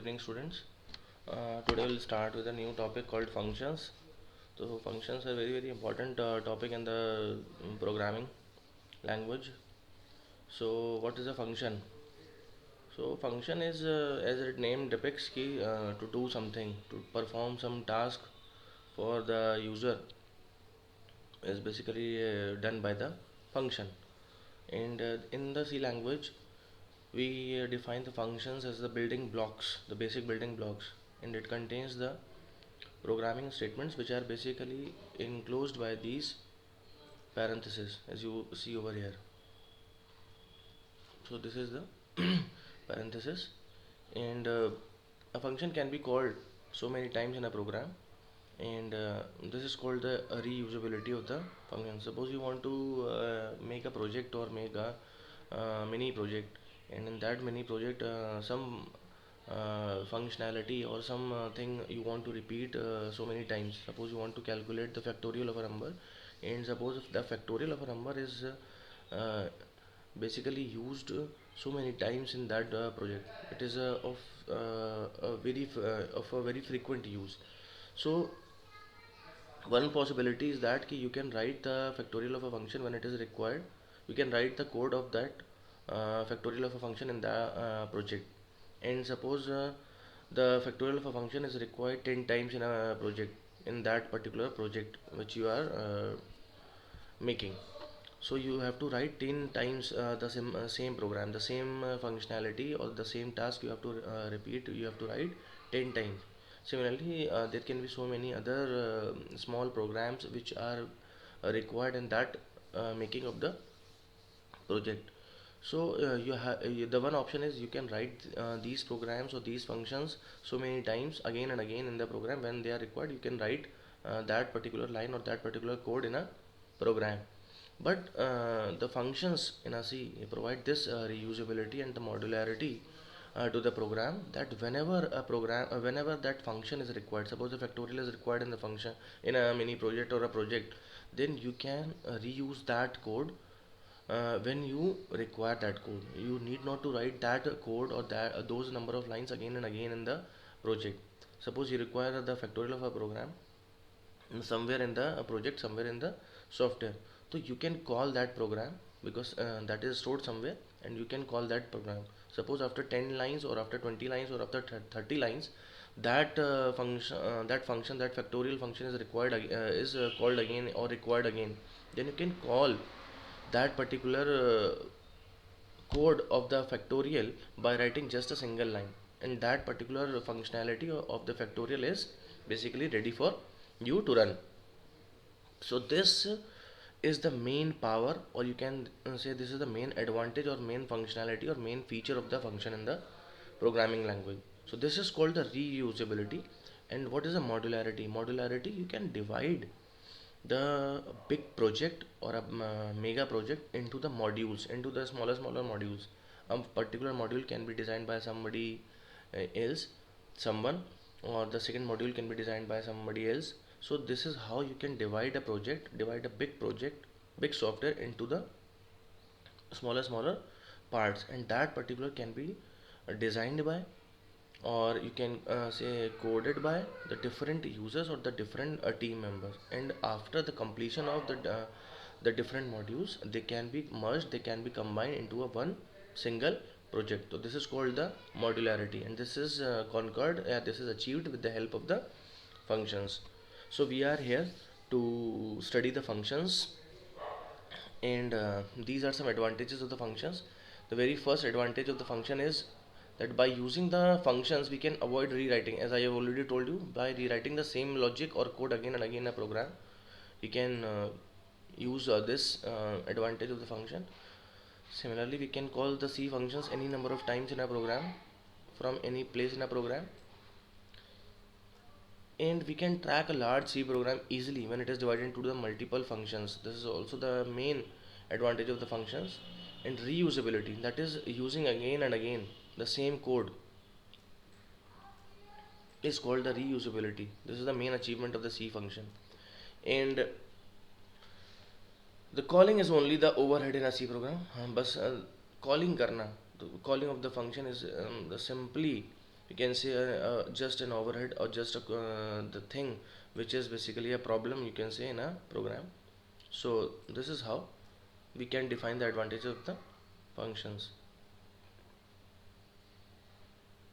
evening, students. Today we'll start with a new topic called functions. So functions are very important topic in the programming language. So what is a function? So function is, as its name depicts, to do something, to perform some task for the user is basically done by the function. And in the C language, we define the functions as the building blocks, the basic building blocks, and it contains the programming statements which are basically enclosed by these parentheses as you see over here. So this is the parenthesis, and a function can be called so many times in a program, and this is called the reusability of the function. Suppose you want to make a project or make a mini project, and in that mini project some functionality or some thing you want to repeat so many times. Suppose you want to calculate the factorial of a number, and suppose if the factorial of a number is basically used so many times in that project, it is of a very frequent use. So one possibility is that you can write the factorial of a function when it is required. You can write the code of that factorial of a function in the project. And suppose the factorial of a function is required 10 times in a project, in that particular project which you are making. So you have to write 10 times the same program, the same functionality or the same task you have to repeat, you have to write 10 times. Similarly, there can be so many other small programs which are required in that making of the project. So the one option is you can write these programs or these functions so many times again and again in the program. When they are required, you can write that particular line or that particular code in a program. But the functions in a C provide this reusability and the modularity to the program, that whenever that function is required, suppose the factorial is required in the function in a mini project or a project, then you can reuse that code when you require that code. You need not to write that code or that those number of lines again and again in the project. Suppose you require the factorial of a program somewhere in the project, somewhere in the software, so you can call that program because that is stored somewhere, and you can call that program. Suppose after 10 lines or after 20 lines or after 30 lines, that function, that factorial function is required is called again or required again, then you can call that particular code of the factorial by writing just a single line, and that particular functionality of the factorial is basically ready for you to run. So this is the main power, or you can say this is the main advantage or main functionality or main feature of the function in the programming language. So this is called the reusability. And what is a modularity? You can divide the big project or a mega project into the modules, into the smaller modules. A particular module can be designed by somebody else, someone, or the second module can be designed by somebody else. So this is how you can divide a project, divide a big project, big software into the smaller parts, and that particular can be designed by, or you can say coded by the different users or the different team members. And after the completion of the different modules, they can be merged, they can be combined into a one single project. So this is called the modularity, and this is conquered, this is achieved with the help of the functions. So we are here to study the functions, and these are some advantages of the functions. The very first advantage of the function is that by using the functions we can avoid rewriting. As I have already told you, by rewriting the same logic or code again and again in a program, we can use this advantage of the function. Similarly, we can call the C functions any number of times in a program from any place in a program, and we can track a large C program easily when it is divided into the multiple functions. This is also the main advantage of the functions. And reusability, that is using again and again the same code, is called the reusability. This is the main achievement of the C function. And the calling is only the overhead in a C program. बस calling करना, the calling of the function is the simply you can say just an overhead or just the thing which is basically a problem, you can say, in a program. So this is how we can define the advantages of the functions.